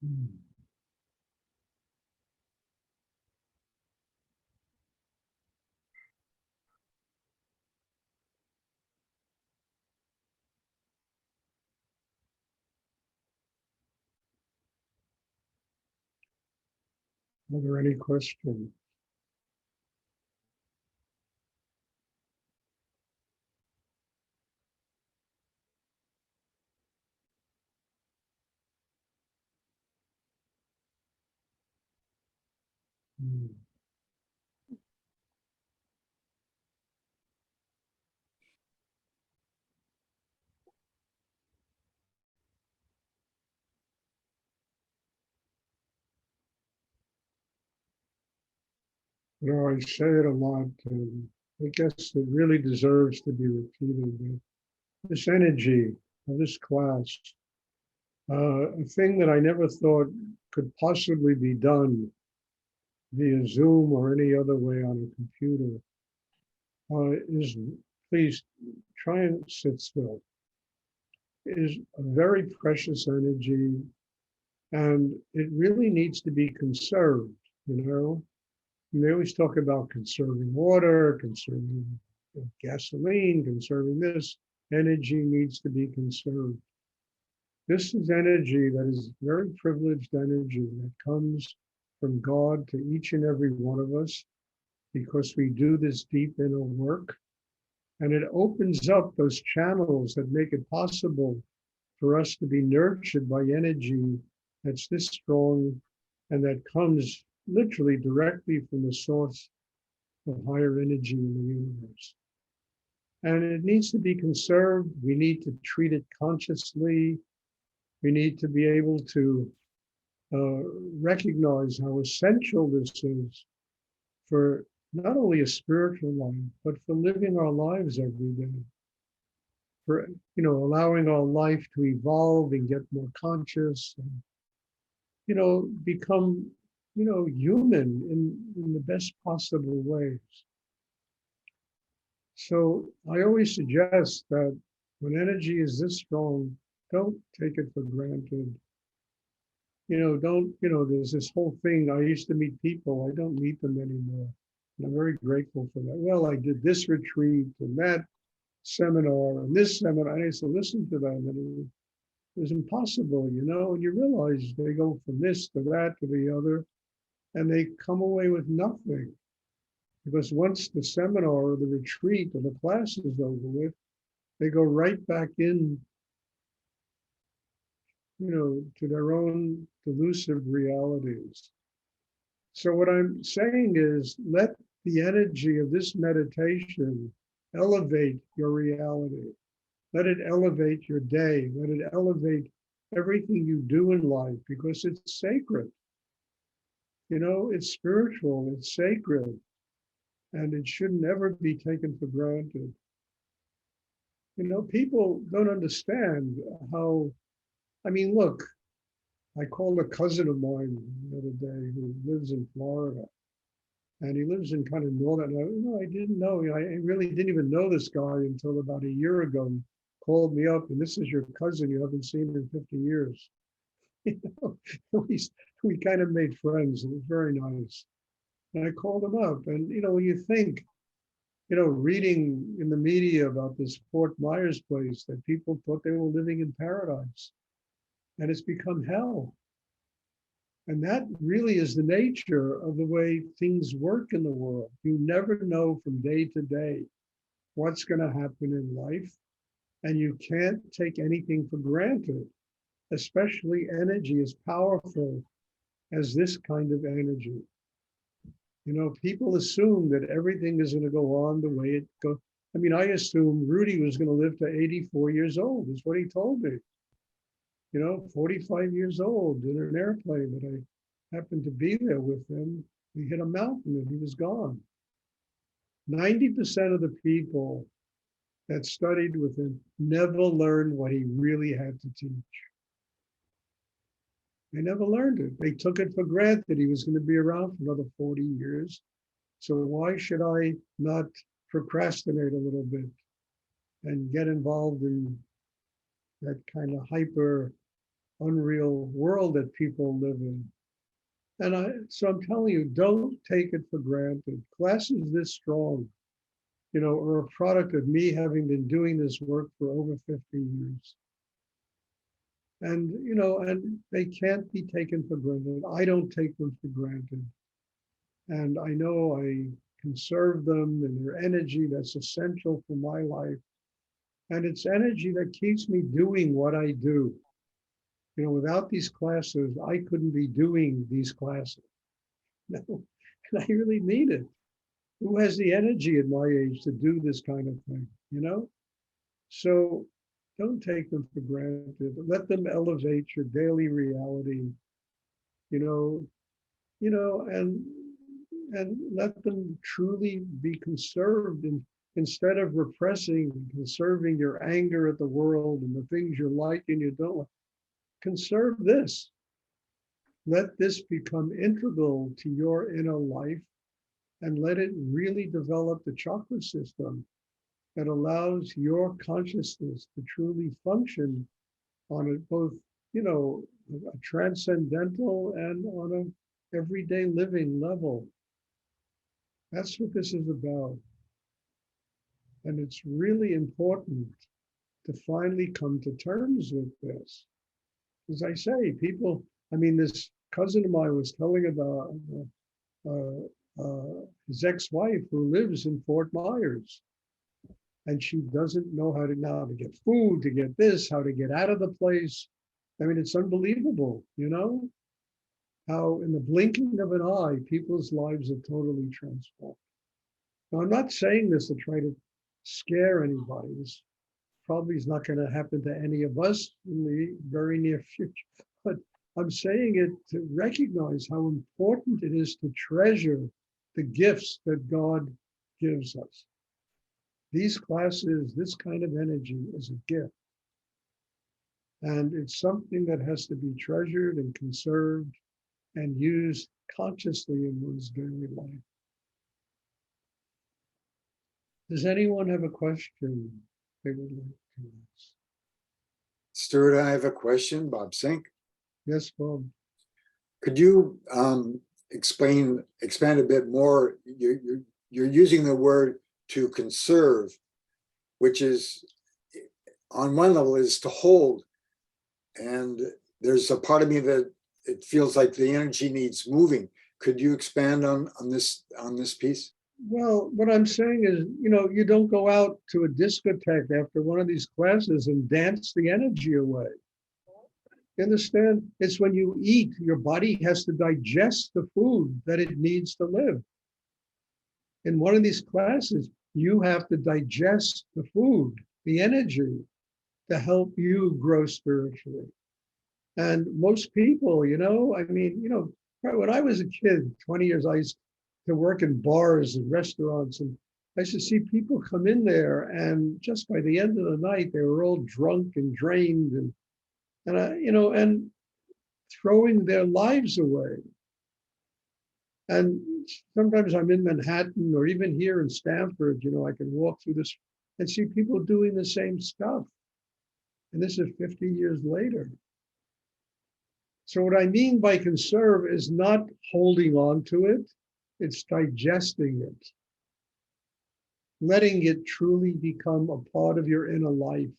Hmm. Are there any questions? Hmm. I say it a lot, and I guess it really deserves to be repeated. This energy of this class, a thing that I never thought could possibly be done via Zoom or any other way on a computer, is please try and sit still. Is a very precious energy, and it really needs to be conserved, you know? And they always talk about conserving water, conserving gasoline, conserving this. Energy needs to be conserved. This is energy that is very privileged energy that comes from God to each and every one of us because we do this deep inner work. And it opens up those channels that make it possible for us to be nurtured by energy that's this strong and that comes literally directly from the source of higher energy in the universe. And it needs to be conserved. We need to treat it consciously. We need to be able to uh, recognize how essential this is for not only a spiritual life, but for living our lives every day, for allowing our life to evolve and get more conscious and become human in the best possible ways. So I always suggest that when energy is this strong, don't take it for granted. Don't, there's this whole thing. I used to meet people, I don't meet them anymore. And I'm very grateful for that. Well, I did this retreat and that seminar and this seminar. And I used to listen to them, and it was impossible, and you realize they go from this to that to the other, and they come away with nothing. Because once the seminar or the retreat or the class is over with, they go right back in, to their own delusive realities. So what I'm saying is let the energy of this meditation elevate your reality. Let it elevate your day. Let it elevate everything you do in life because it's sacred. It's spiritual, it's sacred, and it should never be taken for granted. People don't understand how, I mean, look, I called a cousin of mine the other day who lives in Florida, and he lives in kind of northern. I didn't know. I really didn't even know this guy until about a year ago. He called me up, and this is your cousin you haven't seen in 50 years. You know, we we kind of made friends. It was very nice. And I called him up, and when you think, reading in the media about this Fort Myers place that people thought they were living in paradise, and it's become hell. And that really is the nature of the way things work in the world. You never know from day to day what's going to happen in life, and you can't take anything for granted, especially energy as powerful as this kind of energy. People assume that everything is going to go on the way it goes. I mean, I assumed Rudy was going to live to 84 years old, is what he told me. 45 years old in an airplane that I happened to be there with him. He hit a mountain and he was gone. 90% of the people that studied with him never learned what he really had to teach. They never learned it. They took it for granted he was going to be around for another 40 years. So why should I not procrastinate a little bit and get involved in that kind of hyper unreal world that people live in. So I'm telling you, don't take it for granted. Classes this strong, are a product of me having been doing this work for over 50 years. And they can't be taken for granted. I don't take them for granted. And I know I conserve them and their energy that's essential for my life. And it's energy that keeps me doing what I do. Without these classes, I couldn't be doing these classes. No, and I really mean it. Who has the energy at my age to do this kind of thing? So don't take them for granted. Let them elevate your daily reality, you know, and let them truly be conserved, and instead of repressing, conserving your anger at the world and the things you like and you don't like, conserve this. Let this become integral to your inner life, and let it really develop the chakra system that allows your consciousness to truly function on both, a transcendental and on a everyday living level. That's what this is about. And it's really important to finally come to terms with this. As I say, this cousin of mine was telling about his ex-wife who lives in Fort Myers. And she doesn't know how to get food, to get this, how to get out of the place. It's unbelievable, how in the blinking of an eye, people's lives are totally transformed. Now, I'm not saying this to try to scare anybody. This probably is not going to happen to any of us in the very near future. But I'm saying it to recognize how important it is to treasure the gifts that God gives us. These classes, this kind of energy is a gift. And it's something that has to be treasured and conserved and used consciously in one's daily life. Does anyone have a question they would like to ask? Stuart, I have a question. Bob Sink. Yes, Bob. Could you expand a bit more? You're using the word to conserve, which is on one level is to hold. And there's a part of me that it feels like the energy needs moving. Could you expand on this piece? Well, what I'm saying is, you don't go out to a discotheque after one of these classes and dance the energy away. You understand? It's when you eat, your body has to digest the food that it needs to live. In one of these classes, you have to digest the food, the energy, to help you grow spiritually. And most people, when I was a kid, 20 years, I used to work in bars and restaurants, and I used to see people come in there, and just by the end of the night, they were all drunk and drained, and throwing their lives away. And sometimes I'm in Manhattan or even here in Stanford, I can walk through this and see people doing the same stuff. And this is 50 years later. So what I mean by conserve is not holding on to it, it's digesting it. Letting it truly become a part of your inner life.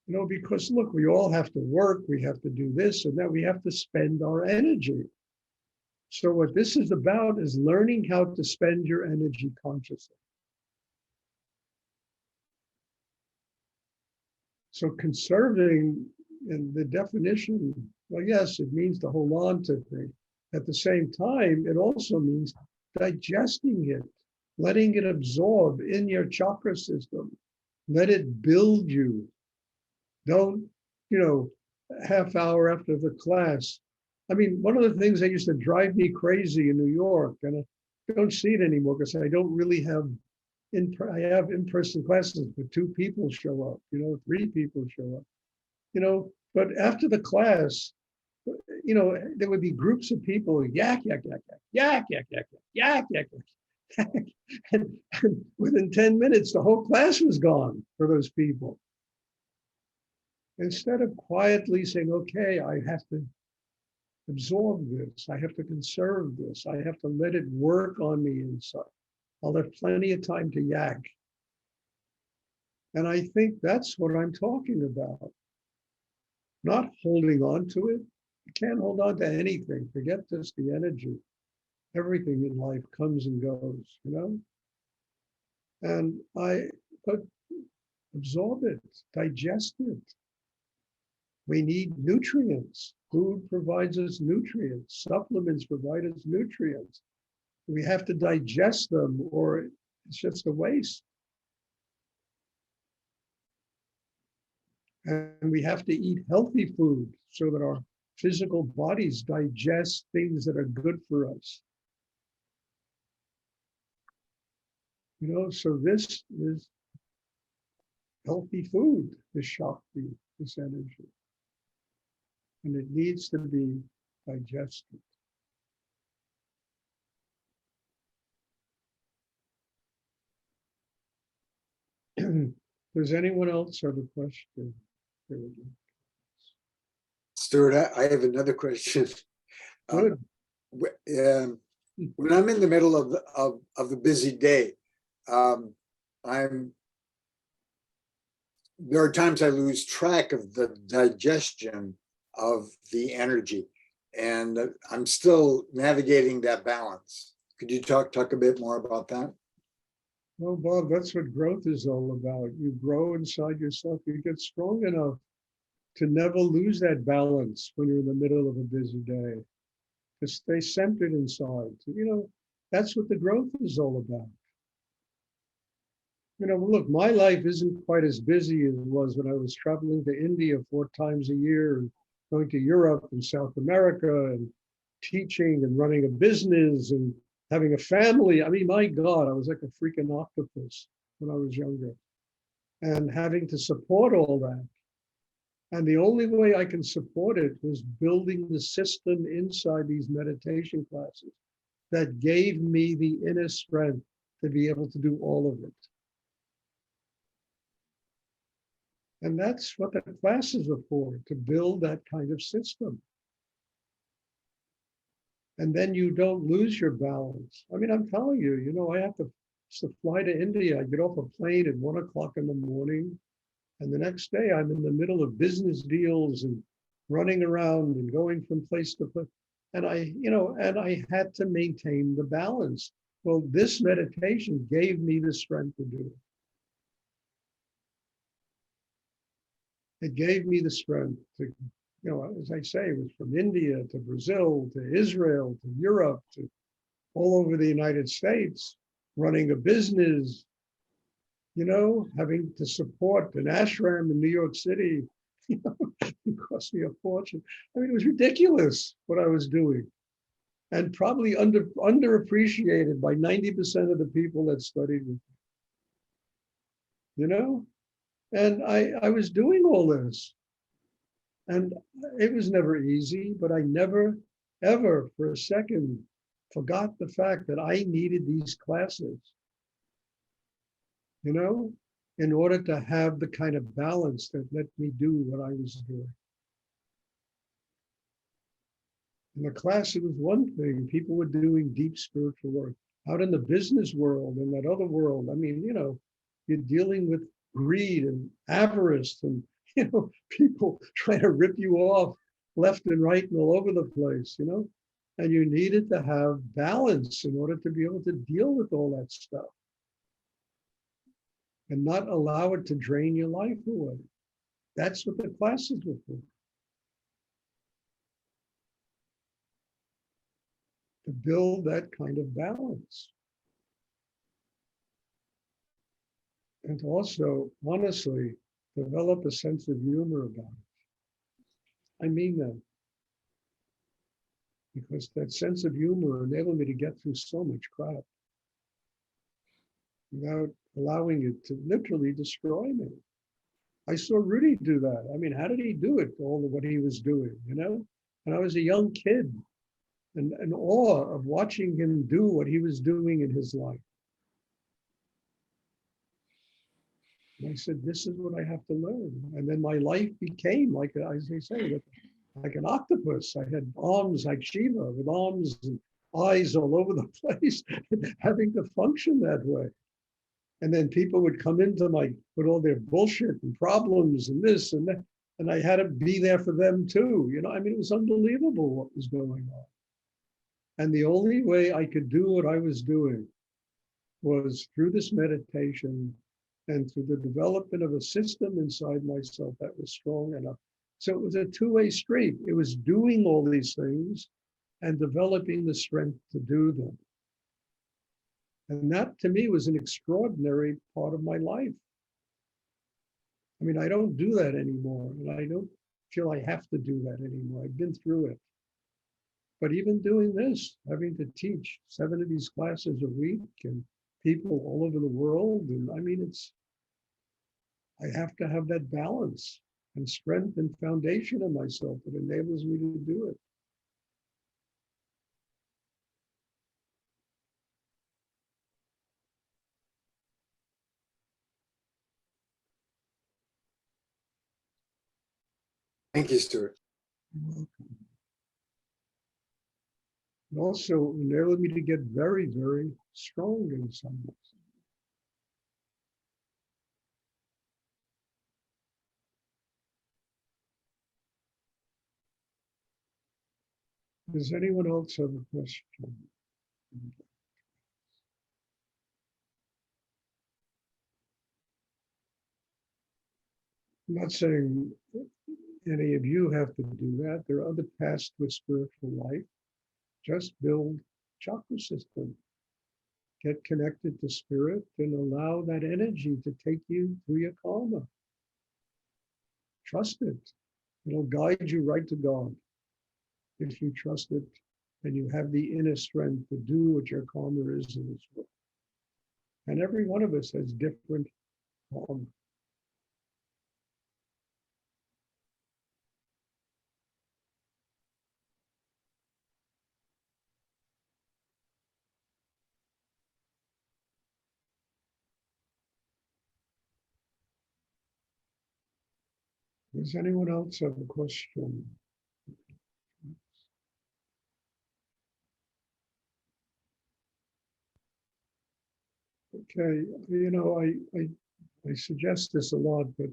Because look, we all have to work, we have to do this and that, we have to spend our energy. So what this is about is learning how to spend your energy consciously. So conserving, in the definition, well, yes, it means to hold on to things. At the same time, it also means digesting it, letting it absorb in your chakra system. Let it build you. Don't, half hour after the class. One of the things that used to drive me crazy in New York, and I don't see it anymore because I don't really have I have in-person classes, but 2 people show up, 3 people show up, but after the class, there would be groups of people, yak, yak, yak, yak, yak, yak, yak, yak, yak, yak. And within 10 minutes, the whole class was gone for those people. Instead of quietly saying, okay, I have to absorb this, I have to conserve this, I have to let it work on me inside. I'll have plenty of time to yak. And I think that's what I'm talking about. Not holding on to it. You can't hold on to anything. Forget just the energy. Everything in life comes and goes, you know? But absorb it, digest it. We need nutrients. Food provides us nutrients. Supplements provide us nutrients. We have to digest them or it's just a waste. And we have to eat healthy food so that our physical bodies digest things that are good for us. You know, so this is healthy food, this Shakti, this energy. And it needs to be digested. Does anyone else have a question? Stuart, I have another question. Good. When I'm in the middle of the busy day, there are times I lose track of the digestion of the energy, and I'm still navigating that balance. Could you talk a bit more about that? Well, Bob, that's what growth is all about. You grow inside yourself, you get strong enough to never lose that balance when you're in the middle of a busy day, to stay centered inside. You know, that's what the growth is all about. You know, look, my life isn't quite as busy as it was when I was traveling to India 4 times a year and going to Europe and South America and teaching and running a business and having a family. I mean, my God, I was like a freaking octopus when I was younger and having to support all that. And the only way I can support it was building the system inside these meditation classes that gave me the inner strength to be able to do all of it. And that's what the classes are for, to build that kind of system. And then you don't lose your balance. I mean, I'm telling you, you know, I have to fly to India. I get off a plane at 1 o'clock in the morning. And the next day I'm in the middle of business deals and running around and going from place to place. And I had to maintain the balance. Well, this meditation gave me the strength to do it. It gave me the strength to, you know, as I say, it was from India to Brazil, to Israel, to Europe, to all over the United States, running a business, you know, having to support an ashram in New York City, you know, it cost me a fortune. I mean, it was ridiculous what I was doing and probably underappreciated by 90% of the people that studied with me, you know? And I was doing all this. And it was never easy, but I never, ever for a second forgot the fact that I needed these classes, you know, in order to have the kind of balance that let me do what I was doing. In the class, it was one thing. People were doing deep spiritual work. Out in the business world, in that other world, I mean, you know, you're dealing with greed and avarice and, you know, people trying to rip you off left and right and all over the place, you know, and you needed to have balance in order to be able to deal with all that stuff and not allow it to drain your life away. That's what the classes were for. To build that kind of balance. And to also, honestly, develop a sense of humor about it. I mean that. Because that sense of humor enabled me to get through so much crap without allowing it to literally destroy me. I saw Rudy do that. I mean, how did he do it, all of what he was doing, you know? And I was a young kid and in awe of watching him do what he was doing in his life. And I said, this is what I have to learn. And then my life became like, as they say, like an octopus. I had arms like Shiva, with arms and eyes all over the place, having to function that way. And then people would come into with all their bullshit and problems and this and that. And I had to be there for them too. I mean, it was unbelievable what was going on. And the only way I could do what I was doing was through this meditation and through the development of a system inside myself that was strong enough. So it was a two-way street. It was doing all these things and developing the strength to do them. And that to me was an extraordinary part of my life. I mean, I don't do that anymore, and I don't feel I have to do that anymore. I've been through it. But even doing this, having to teach 7 of these classes a week and people all over the world, and I mean, I have to have that balance and strength and foundation in myself that enables me to do it. Thank you, Stuart. And also enabled me to get very, very strong in some ways. Does anyone else have a question? I'm not saying any of you have to do that. There are other paths to a spiritual life. Just build chakra system. Get connected to spirit and allow that energy to take you through your karma. Trust it. It'll guide you right to God. If you trust it and you have the inner strength to do what your karma is in this world. And every one of us has different karma. Does anyone else have a question? Okay, I suggest this a lot, but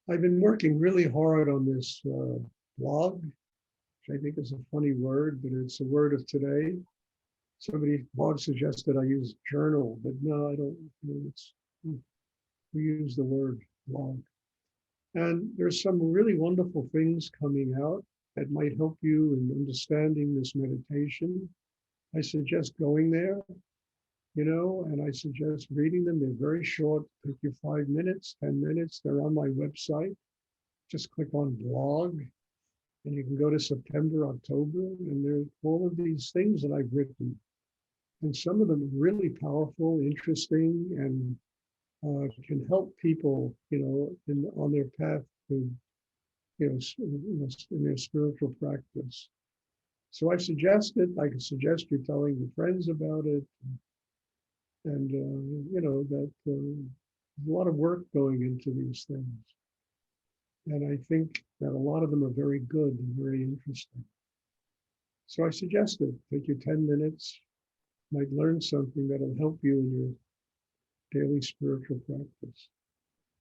I've been working really hard on this blog, which I think is a funny word, but it's a word of today. Blog suggested I use journal, but no, I don't. We use the word blog. And there's some really wonderful things coming out that might help you in understanding this meditation. I suggest going there, and I suggest reading them. They're very short, take you 5 minutes, 10 minutes. They're on my website. Just click on blog and you can go to September, October, and there's all of these things that I've written. And some of them are really powerful, interesting, and can help people, on their path to, in their spiritual practice. So I suggest it. I can suggest you telling your friends about it. And, that there's a lot of work going into these things. And I think that a lot of them are very good and very interesting. So I suggest it. Take you 10 minutes, might learn something that'll help you in your daily spiritual practice.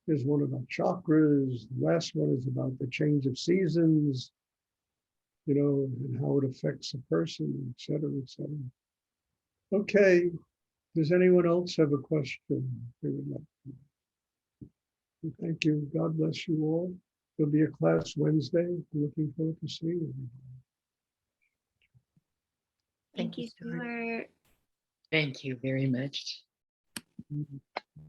There's one about chakras. The last one is about the change of seasons, and how it affects a person, et cetera, et cetera. Okay. Does anyone else have a question they would like to? Thank you. God bless you all. There'll be a class Wednesday. I'm looking forward to seeing you. Thank you, Stuart. Thank you very much.